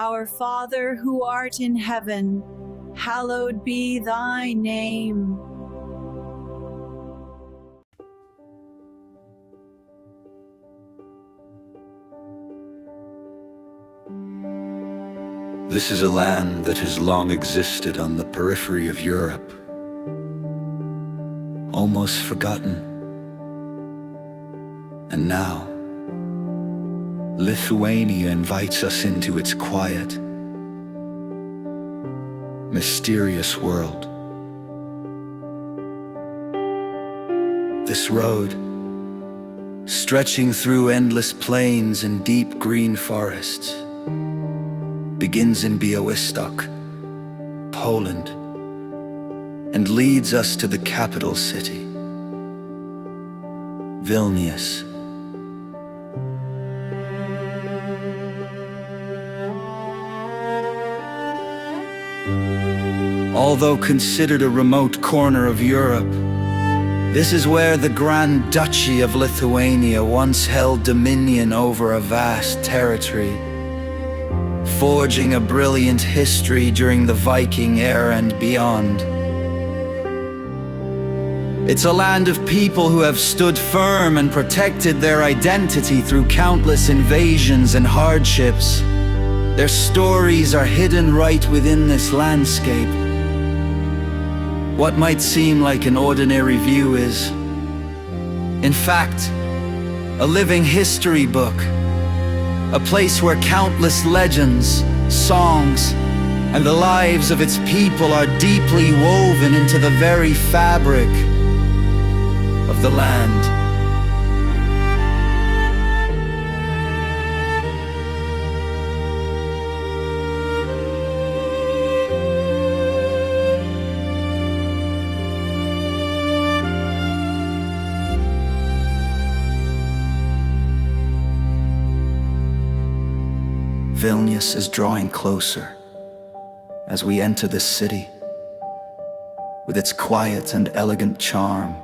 Our Father who art in heaven, hallowed be thy name. This is a land that has long existed on the periphery of Europe, almost forgotten. And now, Lithuania invites us into its quiet, mysterious world. This road, stretching through endless plains and deep green forests, begins in Białystok, Poland, and leads us to the capital city, Vilnius. Although considered a remote corner of Europe, this is where the Grand Duchy of Lithuania once held dominion over a vast territory, forging a brilliant history during the Viking era and beyond. It's a land of people who have stood firm and protected their identity through countless invasions and hardships. Their stories are hidden right within this landscape. What might seem like an ordinary view is, in fact, a living history book. A place where countless legends, songs, and the lives of its people are deeply woven into the very fabric of the land. Vilnius is drawing closer as we enter this city. With its quiet and elegant charm,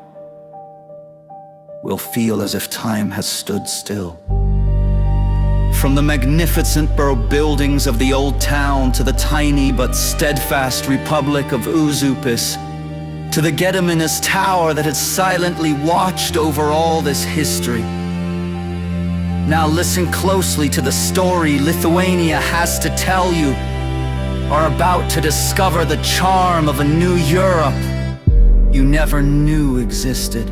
we'll feel as if time has stood still. From the magnificent Baroque buildings of the Old Town to the tiny but steadfast Republic of Užupis, to the Gediminas Tower that has silently watched over all this history. Now listen closely to the story Lithuania has to tell you, are about to discover the charm of a new Europe you never knew existed.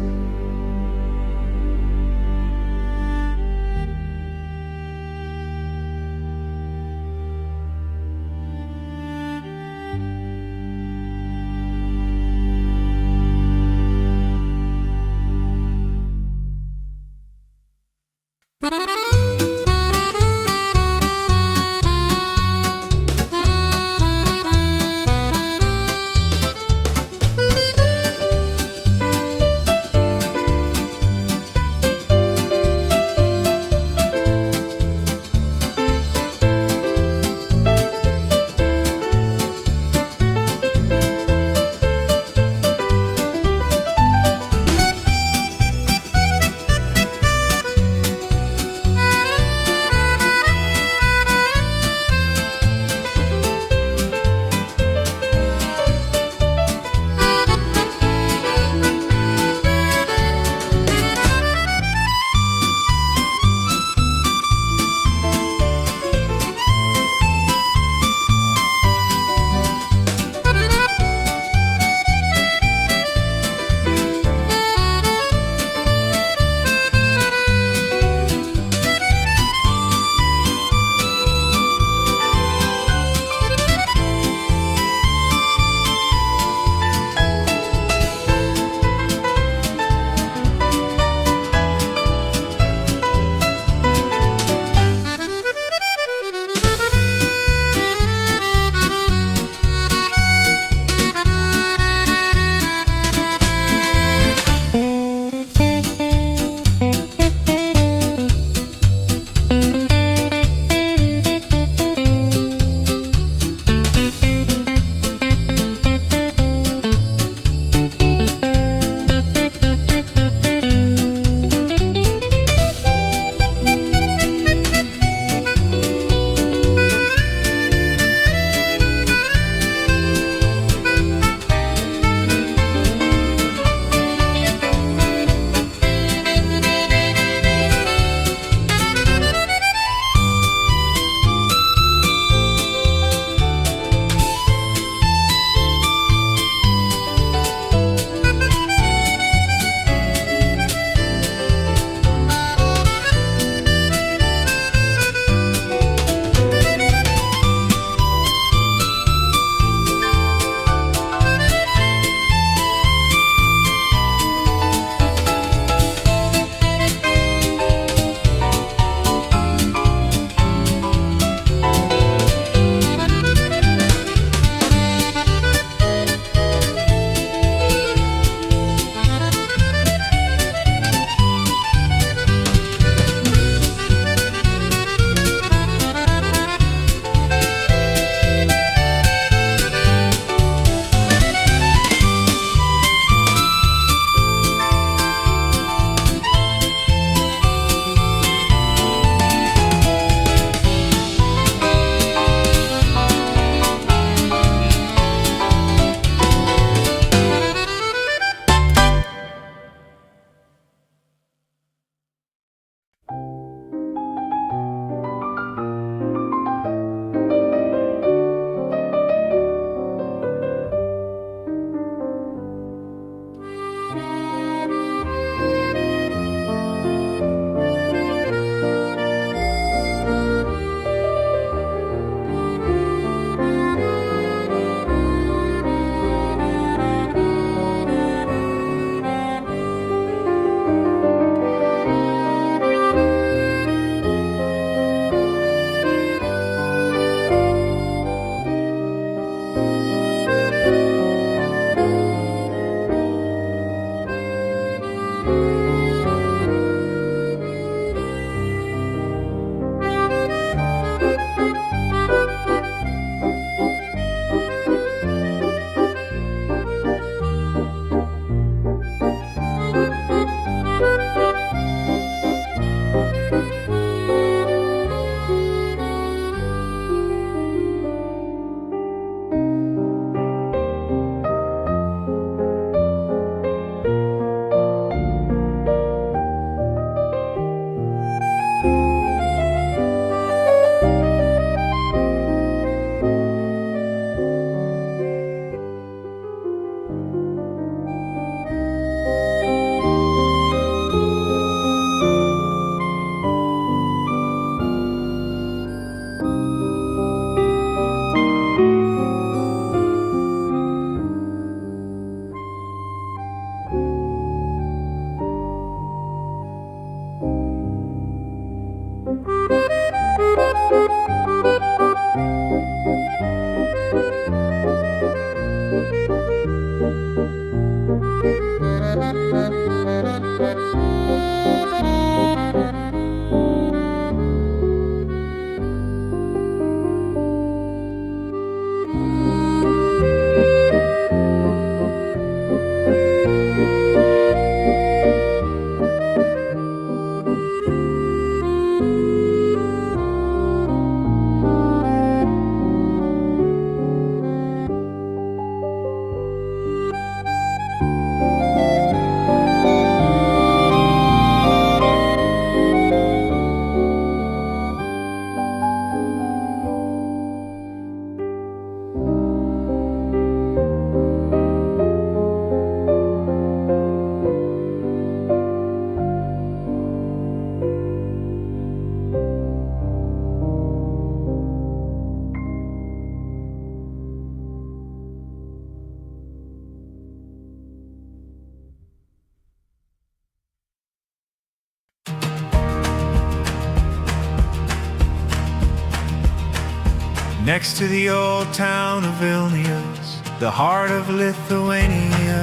Next to the old town of Vilnius, the heart of Lithuania.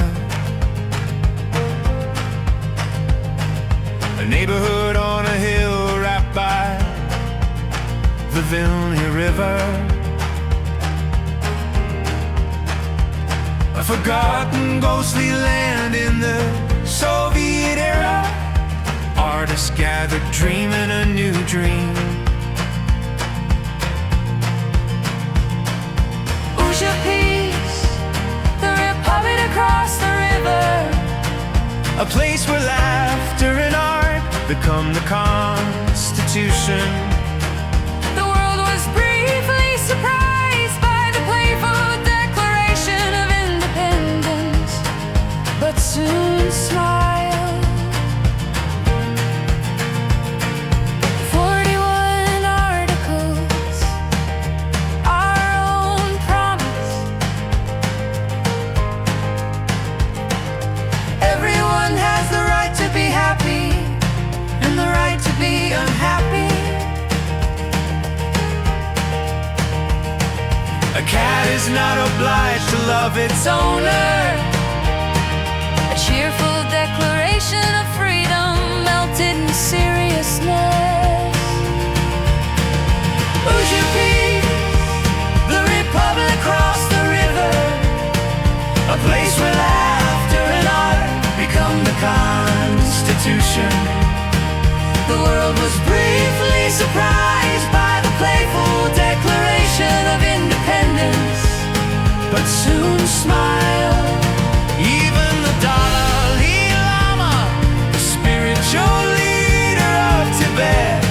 A neighborhood on a hill right by the Vilnius River. A forgotten ghostly land in the Soviet era. Artists gathered dreaming a new dream. Užupis, the Republic across the river. A place where laughter and art become the Constitution. The world was briefly surprised by the playful Declaration of Independence, but soon smiled. 41 articles, our own promise. Everyone has the right to be happy and the right to be unhappy. A cat is not obliged to love its owner. A cheerful declaration of freedom melted in seriousness. Užupis, The Republic across the river. A place where laughter and art become the Constitution. the world was briefly surprised by the playful Declaration of Independence, but soon smiled. Even the Dalai Lama, the spiritual leader of Tibet,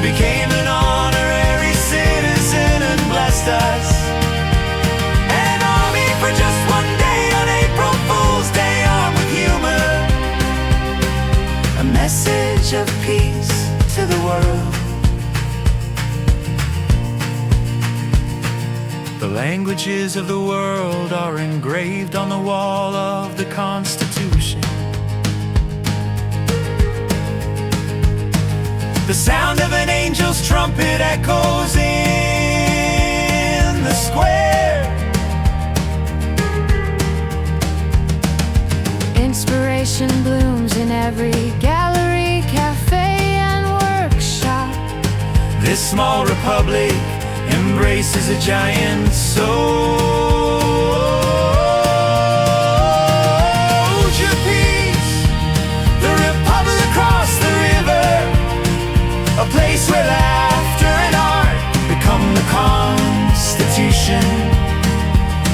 became an honorary citizen and blessed us. An army for just one day on April Fool's Day, armed with humor. A message of peace to the world. The languages of the world are engraved on the wall of the Constitution. The sound of an angel's trumpet echoes in the square. inspiration blooms in every gallery, cafe, and workshop. This small republic embraces a giant soul. Užupis, the Republic across the river. A place where laughter and art become the Constitution.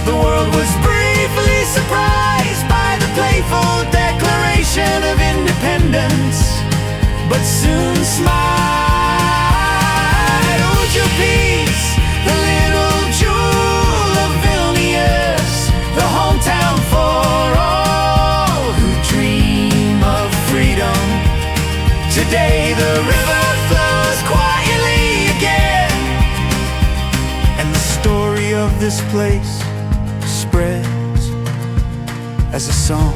The world was briefly surprised by the playful Declaration of Independence, but soon smiled. Užupis, the little jewel of Vilnius, the hometown for all who dream of freedom. Today the river flows quietly again, and the story of this place spreads as a song.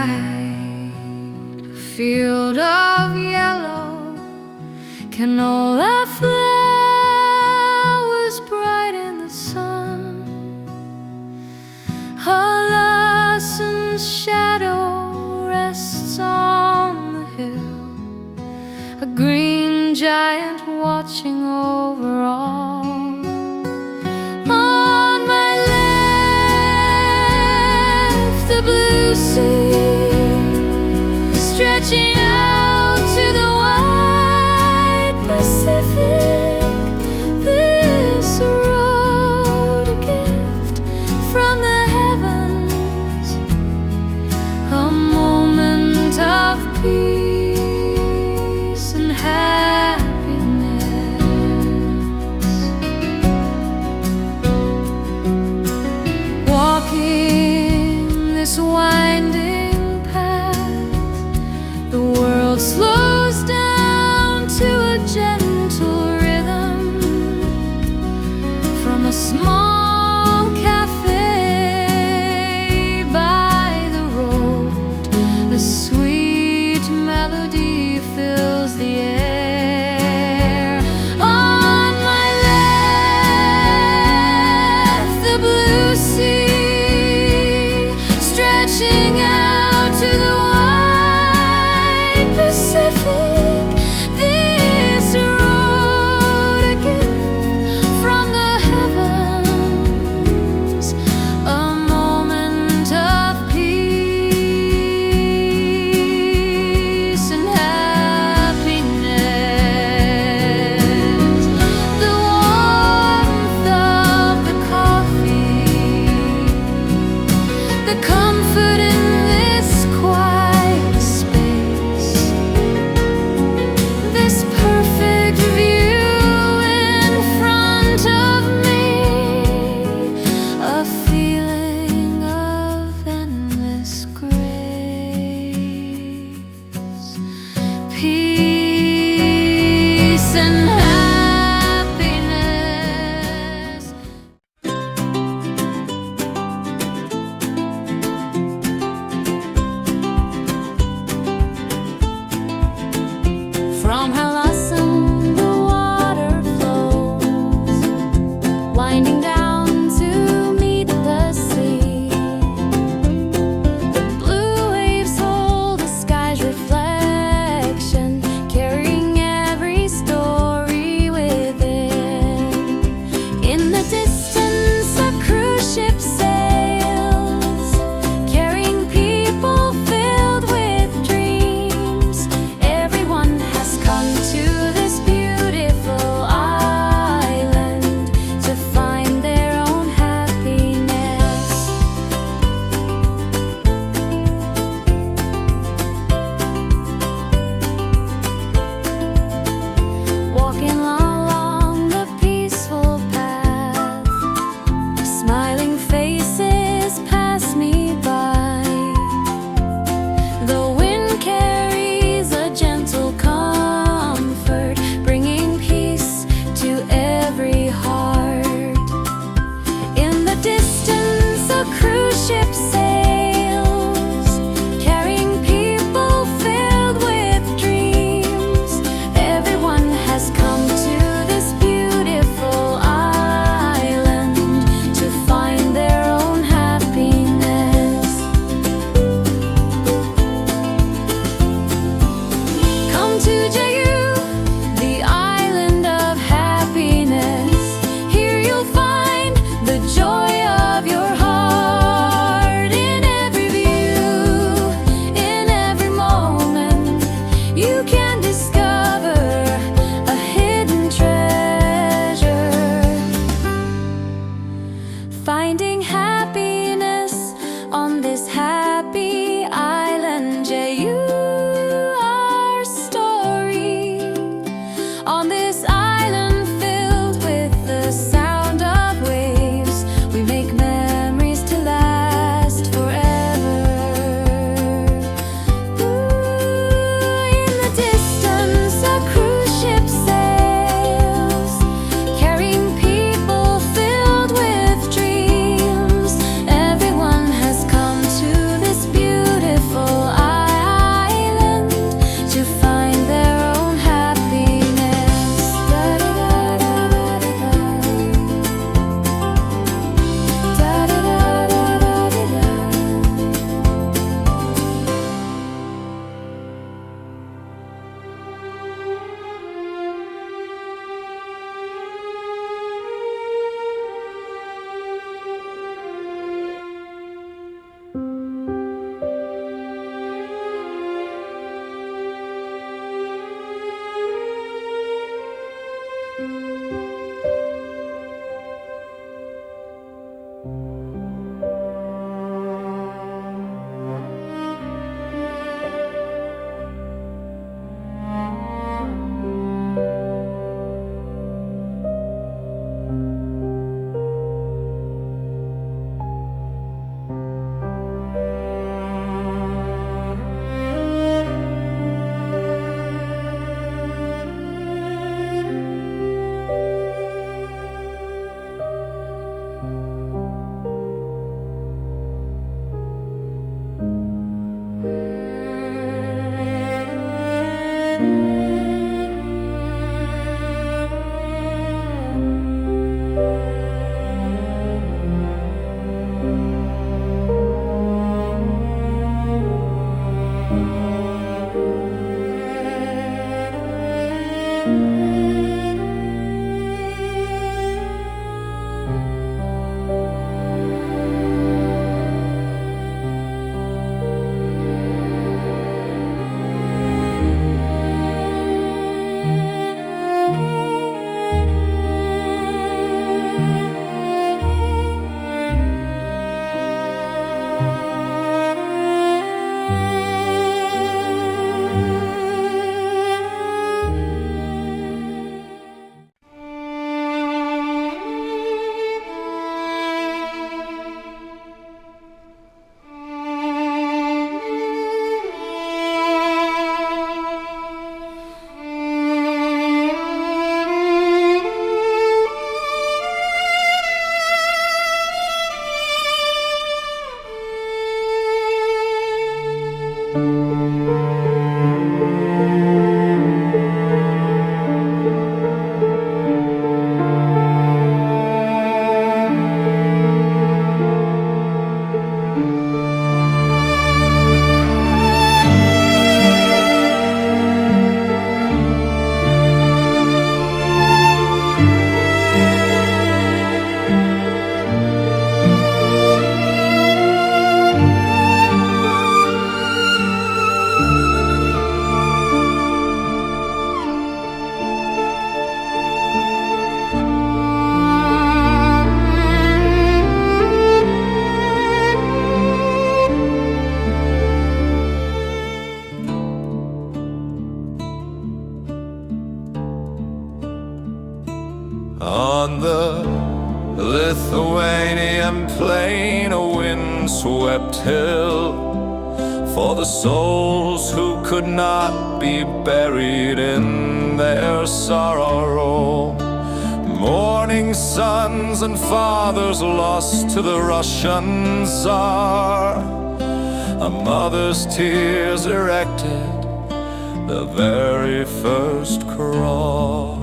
white, a field of yellow, canola flowers bright in the sun. A lussen's shadow rests on the hill, a green giant watching over all. On my left, the blue sea stretching out to the wide Pacific. This road, a gift from the heavens, a moment of peace and happiness. Walking this winding path, the world slows down to a gentle rhythm. From a small cafe by the road, the sweet melody fills the air. On my left, the blue sea stretching out to the wide Pacific. This road, a gift from the heavens, a moment of peace and happiness. The warmth of the coffee, the comfort in this quiet space, this perfect view in front of me, a feeling of endless grace, peace and happiness. From Halasan the water flows, winding down to meet the sea. The blue waves hold the sky's reflection, carrying every story within. In the distance, a cruise ship sails, carrying people filled with dreams. Everyone has come to On the Lithuanian Plain, a wind-swept hill, for the souls who could not be buried in their sorrow. Mourning sons and fathers lost to the Russian Tsar. A mother's tears erected the very first cross.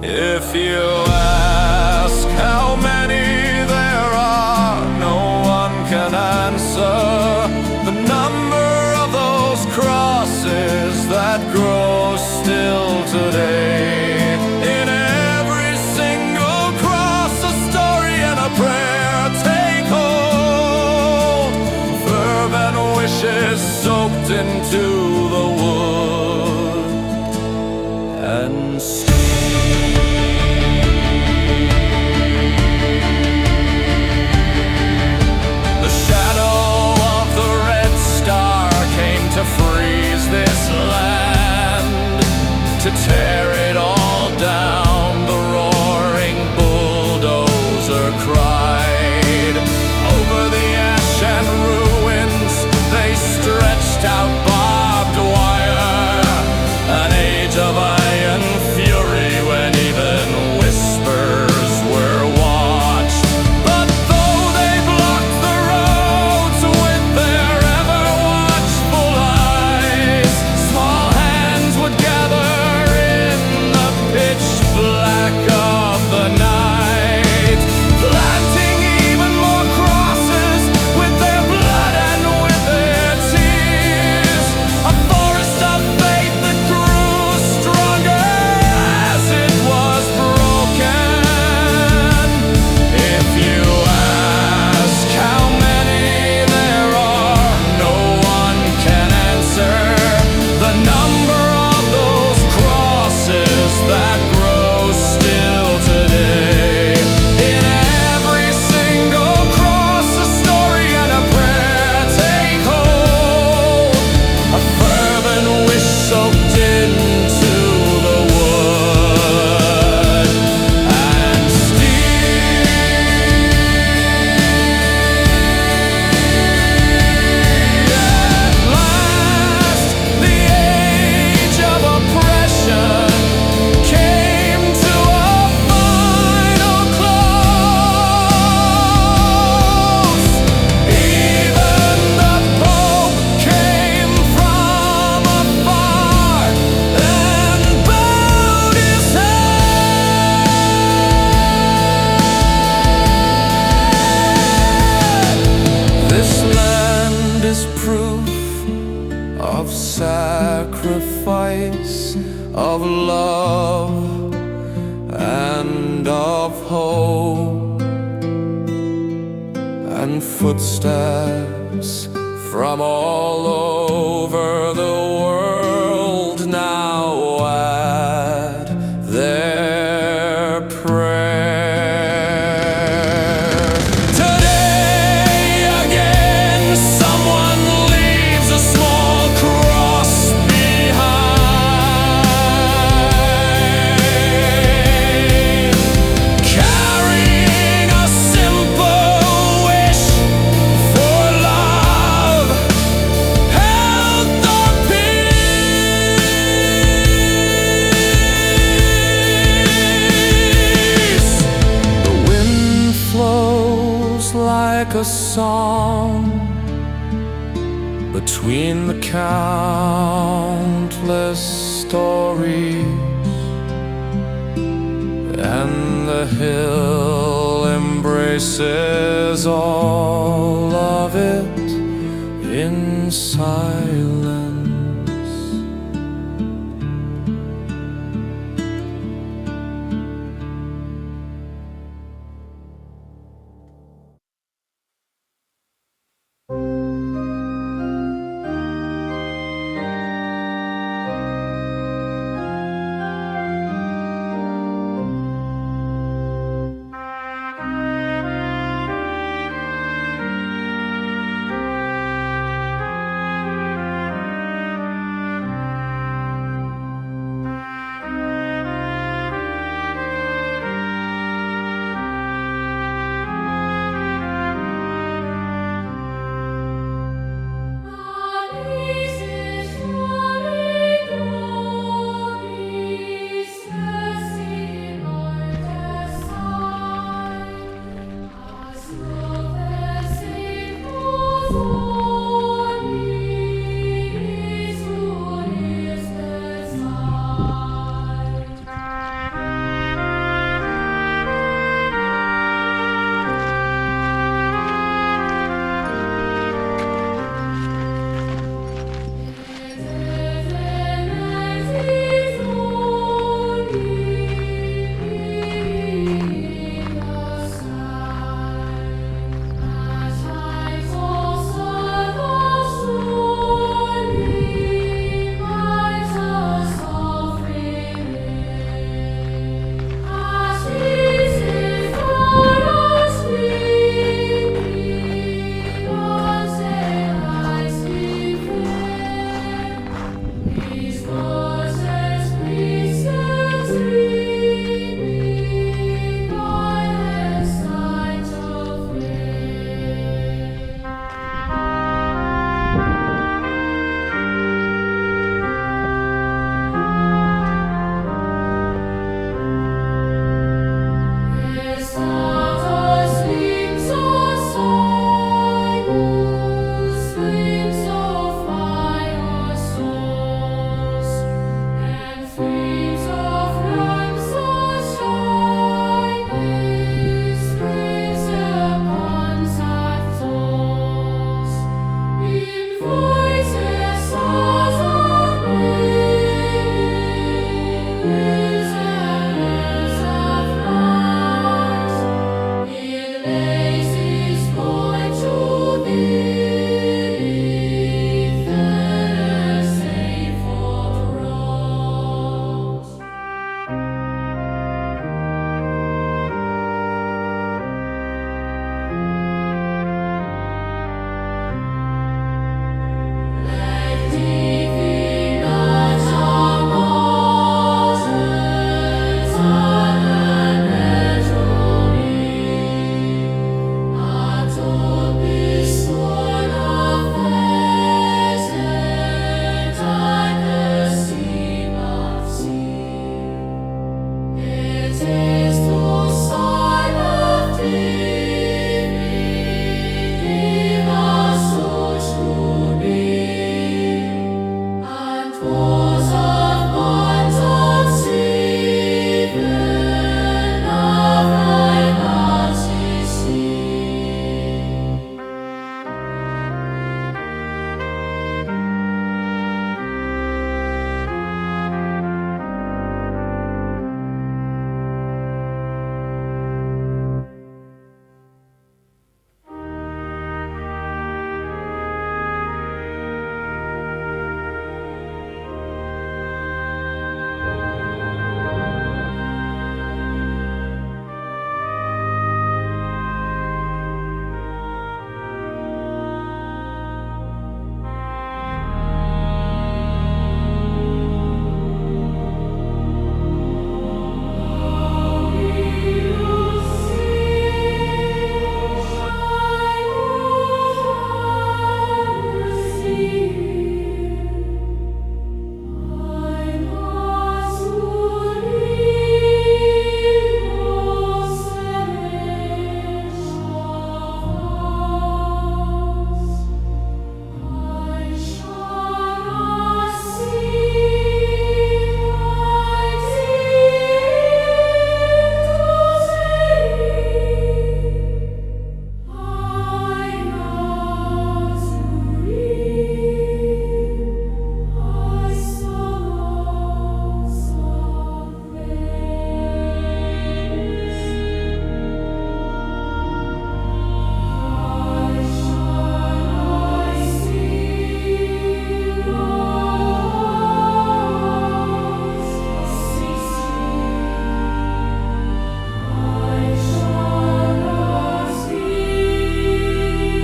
If you ask how many there are, no one can answer the number of those crosses that grow still today. In every single cross, a story and a prayer take hold. Fervent wishes soaked into the wood and stone. This land to tear it all down, the roaring bulldozer cried. Over the ash and ruins they stretched out barbed wire, an age of iron fury when even whispers were watched. But though they blocked the roads with their ever watchful eyes, small hands would gather in the pitch black of the night, planting even more crosses with their blood and with their tears. A forest of faith that grew stronger as it was broken. If you ask how many there are, no one can answer the number of those crosses that grow still today. In every single cross, a story and a prayer take hold. A fervent wish soaked into the wood and steel. At last, the age of oppression came to a final close. Even the Pope came from afar and bowed his head. This land is proof of sacrifice, of love and of hope, and footsteps from all over the world now add their prayer. Today again, someone leaves a small cross behind, carrying a simple wish for love, health or peace. between the countless stories, and the hill embraces all of it in silence.